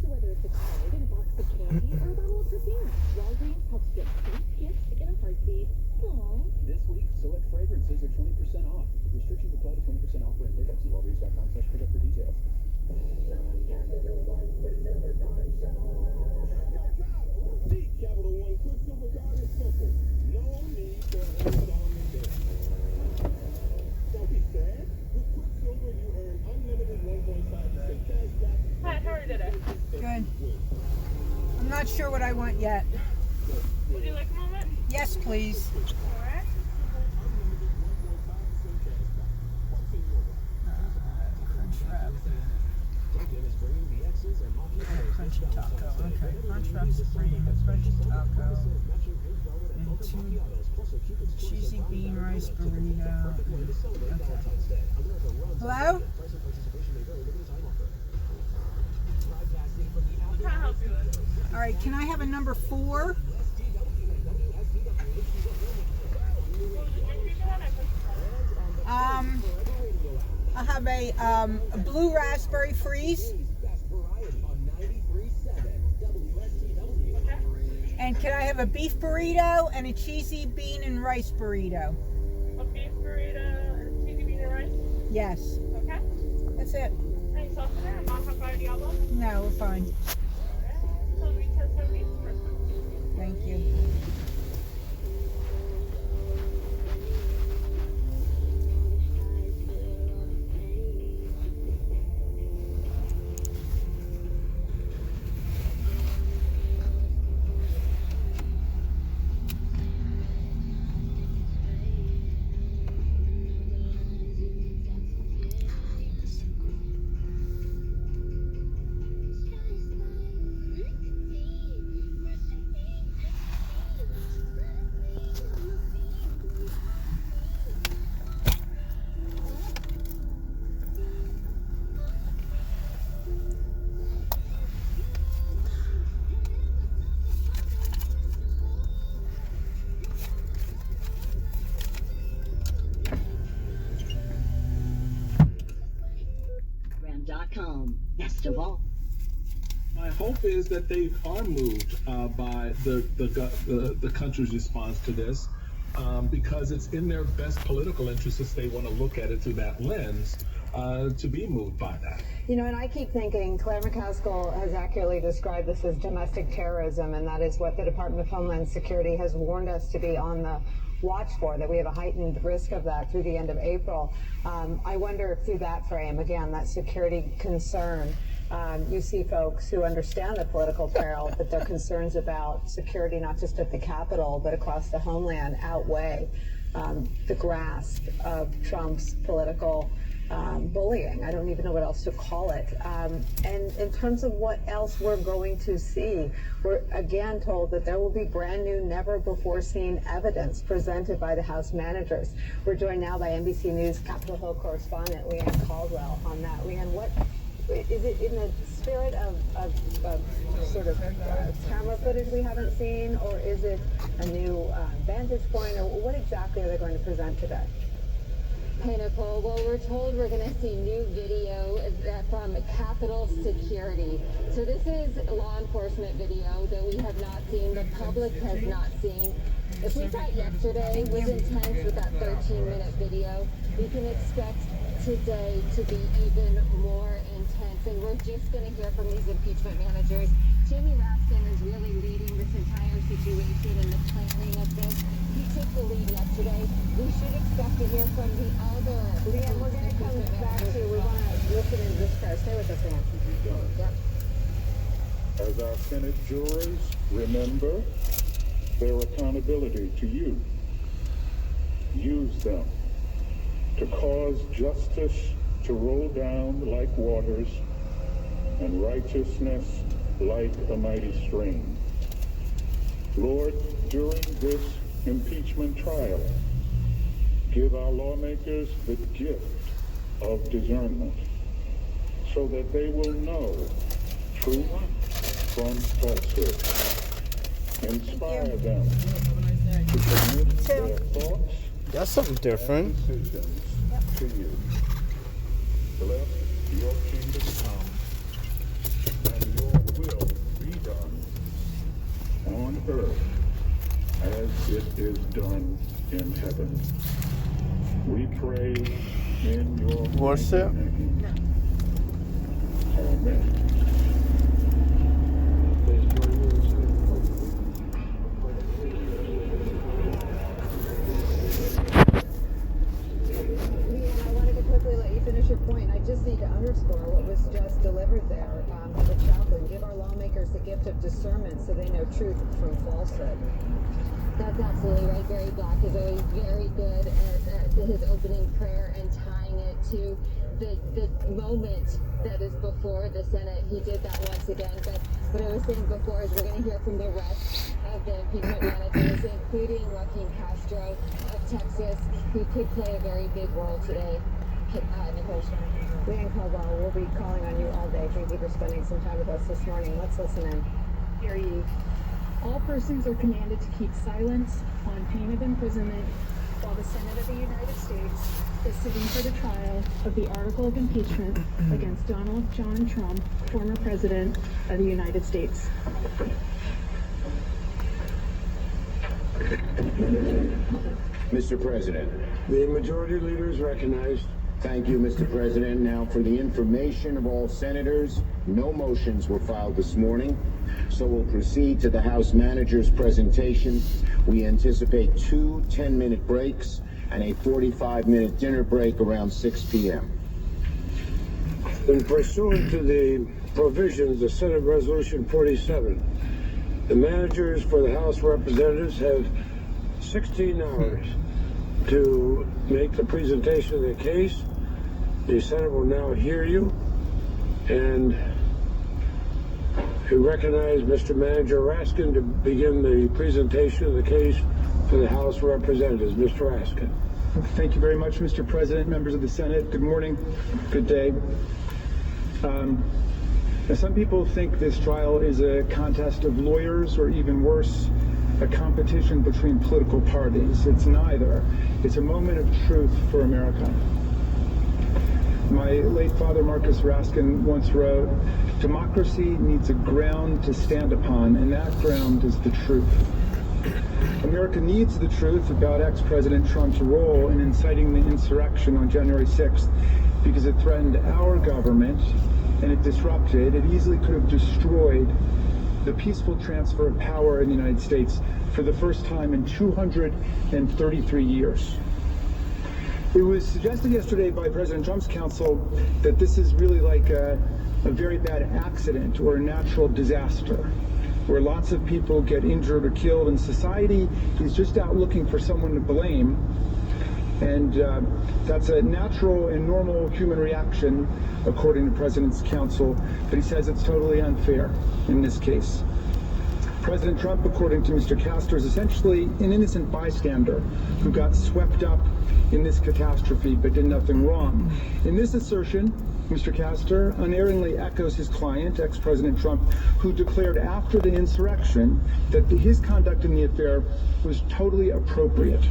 whether it's a card, a box of candy, or a bottle of perfume, Walgreens helps get sweet gifts in a heartbeat. Aww. This week, select fragrances are 20% off. Restrictions apply to 20% offer and pickup. See Walgreens.com/pickup for details. The Capital One Quicksilver card is simple. No need for Don't be sad. With Quicksilver, you earn unlimited 1.5% cash back. Hi, how are you today? Good. I'm not sure what I want yet. Would you like a moment? Yes, please. Alright. Crunchy taco. Okay. Crunchwrap Supreme, crunchy taco, and two cheesy bean rice burrito. Okay. Hello? What can I help you with? All right. Can I have a number 4? What was the drink you had? I pushed I'll have a blue raspberry freeze. And can I have a beef burrito and a cheesy bean and rice burrito? a beef burrito and cheesy bean and rice. Yes. Okay. That's it. Any sauce in there? Not have any album? No, we're fine. Alright. So we 1070 first one. Thank you. Best of all. My hope is that they are moved by the country's response to this, because it's in their best political interest if they want to look at it through that lens, to be moved by that. You know, and I keep thinking Claire McCaskill has accurately described this as domestic terrorism, and that is what the Department of Homeland Security has warned us to be on the watch for, that we have a heightened risk of that through the end of April. I wonder if through that frame, again, that security concern, you see folks who understand the political peril, but their concerns about security, not just at the Capitol, but across the homeland, outweigh the grasp of Trump's political bullying. I don't even know what else to call it. And in terms of what else we're going to see, we're again told that there will be brand new, never before seen evidence presented by the House managers. We're joined now by NBC News Capitol Hill correspondent Leanne Caldwell on that. Leanne, what is it in the spirit of sort of camera footage we haven't seen, or is it a new vantage point, or what exactly are they going to present today? Hey, Nicole. Well, we're told we're going to see new video from Capitol Security. So this is law enforcement video that we have not seen, the public has not seen. If we thought yesterday was intense with that 13-minute video, we can expect today to be even more intense. And we're just going to hear from these impeachment managers. Jimmy Raskin is really leading this entire situation and the planning of this. He took the lead yesterday. We should expect to hear from the other. Leanne, we're going to come back to you. We want to listen in this car. Stay with us, Leanne. Yep. As our Senate jurors remember their accountability to you, use them to cause justice to roll down like waters and righteousness like a mighty stream. Lord, during this impeachment trial, give our lawmakers the gift of discernment so that they will know truth from falsehood. Inspire them to commit their thoughts. That's something different. Decisions to you. Let your kingdom come and your will in heaven. We pray in your Worship. name. Amen. Leanne, I wanted to quickly let you finish your point. I just need to underscore what was just delivered there to the chaplain. Give our lawmakers the gift of discernment so they know truth from falsehood. That's absolutely right. Gary Black is always very good at his opening prayer and tying it to the moment that is before the Senate. He did that once again. But what I was saying before is we're going to hear from the rest of the impeachment managers, including Joaquin Castro of Texas, who could play a very big role today. Nicole Stern. Leanne Caldwell, we'll be calling on you all day. Thank you for spending some time with us this morning. Let's listen in. Hear ye. All persons are commanded to keep silence on pain of imprisonment while the Senate of the United States is sitting for the trial of the article of impeachment against Donald John Trump, former President of the United States. Mr. President. The majority leader is recognized. Thank you, Mr. President. Now, for the information of all senators, no motions were filed this morning, so we'll proceed to the House Manager's presentation. We anticipate 2 10-minute breaks and a 45-minute dinner break around 6 p.m. In pursuant to the provisions of Senate Resolution 47, the managers for the House of Representatives have 16 hours to make the presentation of the case. The Senate will now hear you, and we recognize Mr. Manager Raskin to begin the presentation of the case for the House of Representatives. Mr. Raskin. Thank you very much, Mr. President, members of the Senate. Good morning, good day. Now some people think this trial is a contest of lawyers, or even worse, a competition between political parties. It's neither. It's a moment of truth for America. My late father, Marcus Raskin, once wrote, "Democracy needs a ground to stand upon, and that ground is the truth." America needs the truth about ex-President Trump's role in inciting the insurrection on January 6th because it threatened our government and it disrupted, it easily could have destroyed the peaceful transfer of power in the United States for the first time in 233 years. It was suggested yesterday by President Trump's counsel that this is really like a very bad accident or a natural disaster, where lots of people get injured or killed, and society is just out looking for someone to blame. And that's a natural and normal human reaction, according to President's counsel, but he says it's totally unfair in this case. President Trump, according to Mr. Castor, is essentially an innocent bystander who got swept up in this catastrophe but did nothing wrong. In this assertion, Mr. Castor unerringly echoes his client, ex-President Trump, who declared after the insurrection that his conduct in the affair was totally appropriate.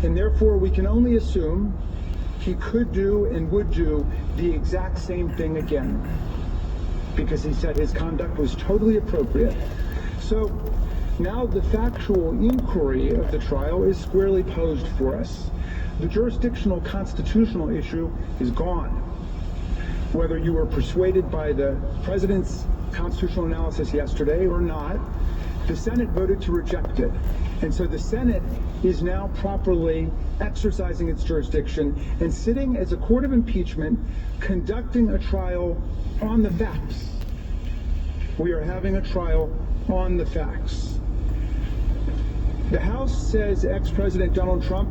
And therefore, we can only assume he could do and would do the exact same thing again, because he said his conduct was totally appropriate. So now the factual inquiry of the trial is squarely posed for us. The jurisdictional constitutional issue is gone. Whether you were persuaded by the president's constitutional analysis yesterday or not, the Senate voted to reject it. And so the Senate is now properly exercising its jurisdiction and sitting as a court of impeachment, conducting a trial on the facts. We are having a trial on the facts. The House says ex-President Donald Trump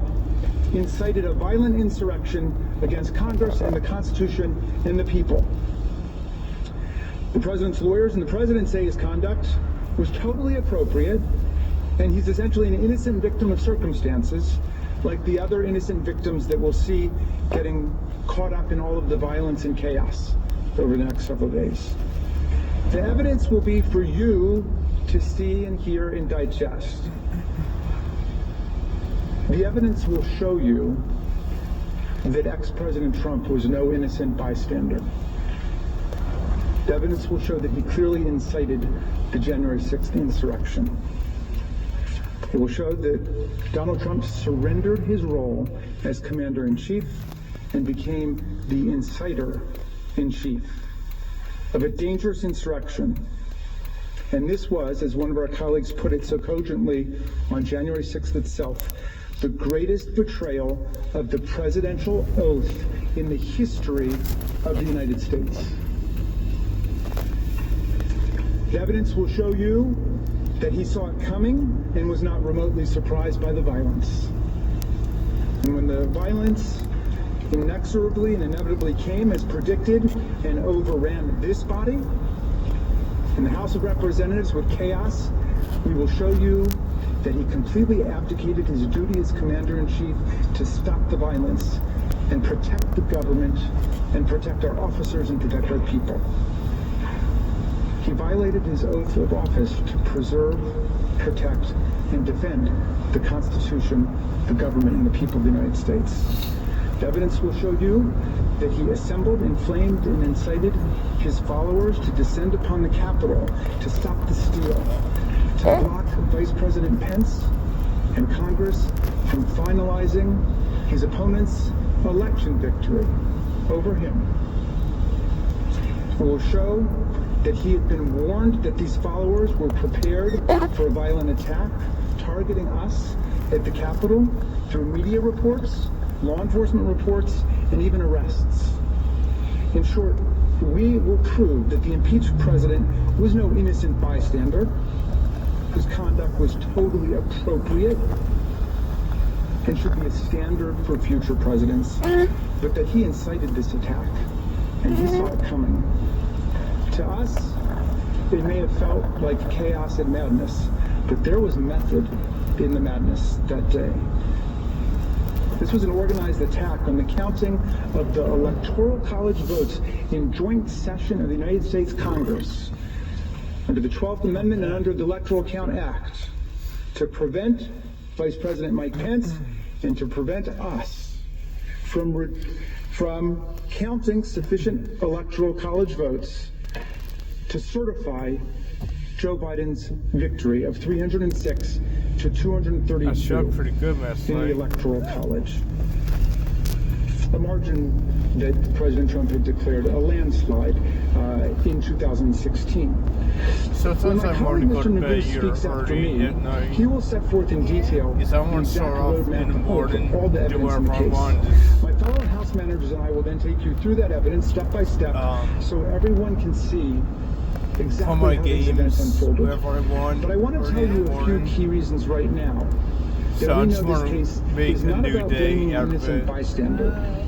incited a violent insurrection against Congress and the Constitution and the people. The president's lawyers and the president say his conduct was totally appropriate, and he's essentially an innocent victim of circumstances, like the other innocent victims that we'll see getting caught up in all of the violence and chaos over the next several days. The evidence will be for you to see and hear and digest. The evidence will show you that ex-President Trump was no innocent bystander. The evidence will show that he clearly incited the January 6th insurrection. It will show that Donald Trump surrendered his role as commander-in-chief and became the inciter-in-chief of a dangerous insurrection. And this was, as one of our colleagues put it so cogently on January 6th itself, the greatest betrayal of the presidential oath in the history of the United States. The evidence will show you that he saw it coming and was not remotely surprised by the violence. And when the violence inexorably and inevitably came as predicted and overran this body, in the House of Representatives with chaos, we will show you that he completely abdicated his duty as commander-in-chief to stop the violence and protect the government and protect our officers and protect our people. He violated his oath of office to preserve, protect, and defend the Constitution, the government, and the people of the United States. The evidence will show you that he assembled, inflamed, and incited his followers to descend upon the Capitol to stop the steal, to block Vice President Pence and Congress from finalizing his opponent's election victory over him. It will show that he had been warned that these followers were prepared for a violent attack, targeting us at the Capitol through media reports, law enforcement reports, and even arrests. In short, we will prove that the impeached president was no innocent bystander, whose conduct was totally appropriate and should be a standard for future presidents, but that he incited this attack, and he saw it coming. To us, it may have felt like chaos and madness, but there was method in the madness that day. This was an organized attack on the counting of the Electoral College votes in joint session of the United States Congress under the 12th Amendment and under the Electoral Count Act to prevent Vice President Mike Pence and to prevent us from counting sufficient Electoral College votes to certify Joe Biden's victory of 306 to 232 I shot pretty good last in night. the Electoral College. A margin that President Trump had declared a landslide in 2016. So When since my I'm colleague already Mr. going to bed Naboo here speaks out for early me, at night, he will set forth in detail because I the want to exact start off in roadmap the of morning, all the do evidence in the whatever I case. want. My fellow House managers and I will then take you through that evidence step by step so everyone can see on exactly my how these events games, unfolded. wherever I want, But I want to early tell in the you a few morning. key reasons right now that So I we just know want this to case make is a not new about day blaming out an of innocent it. bystander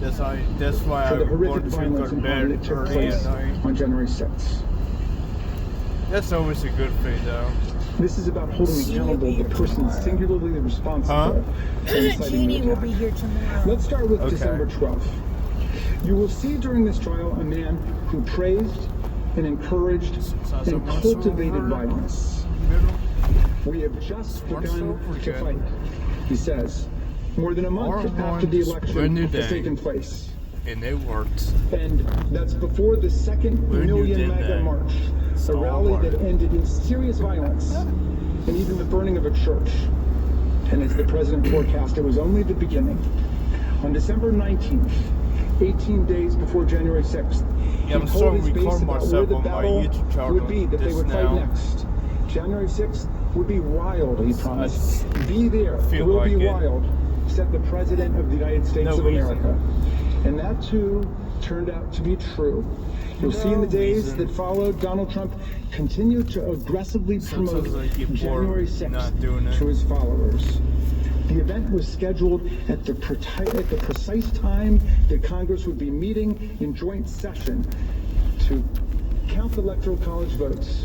That's why for I the horrific wanted to go violence to and harm bed that took early place at night. on January 6th. That's always a good thing, though. This is about holding accountable the person singularly responsible for inciting Jeannie the will attack. be here tomorrow. Let's start with Okay. December 12th. You will see during this trial a man who praised and encouraged and cultivated violence. We have just begun to fight, he says, more than a month after the election has taken place. And it worked. And that's before the second When you Million did MAGA that, March, it's a all rally that worked. ended in serious violence and even the burning of a church. And as the president forecast, it was only the beginning. On December 19th, 18 days before January 6th, Yeah, I'm he told starting his to base record about where myself the on my battle YouTube channel would be, that they just would fight now. next. January 6th would be wild, he promised. Be there. It feel will like be it. wild, said the President of the United States No of reason. America. And that, too, turned out to be true. You'll see in the days that followed, Donald Trump continued to aggressively promote Sometimes I get bored January 6th not doing it. to his followers. The event was scheduled at the precise time that Congress would be meeting in joint session to count the Electoral College votes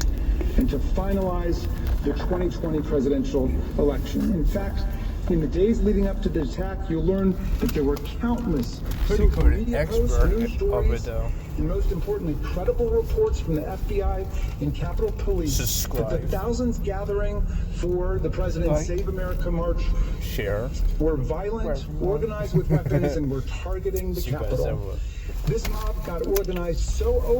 and to finalize the 2020 presidential election. In fact, in the days leading up to the attack, you'll learn that there were countless Pretty social good media posts, expert news of it, stories, though. and most importantly, credible reports from the FBI and Capitol Police that the Subscribe. thousands gathering for the President's Like. Save America March Share. were violent, organized with weapons, and were targeting the See you guys Capitol. ever. This mob got organized so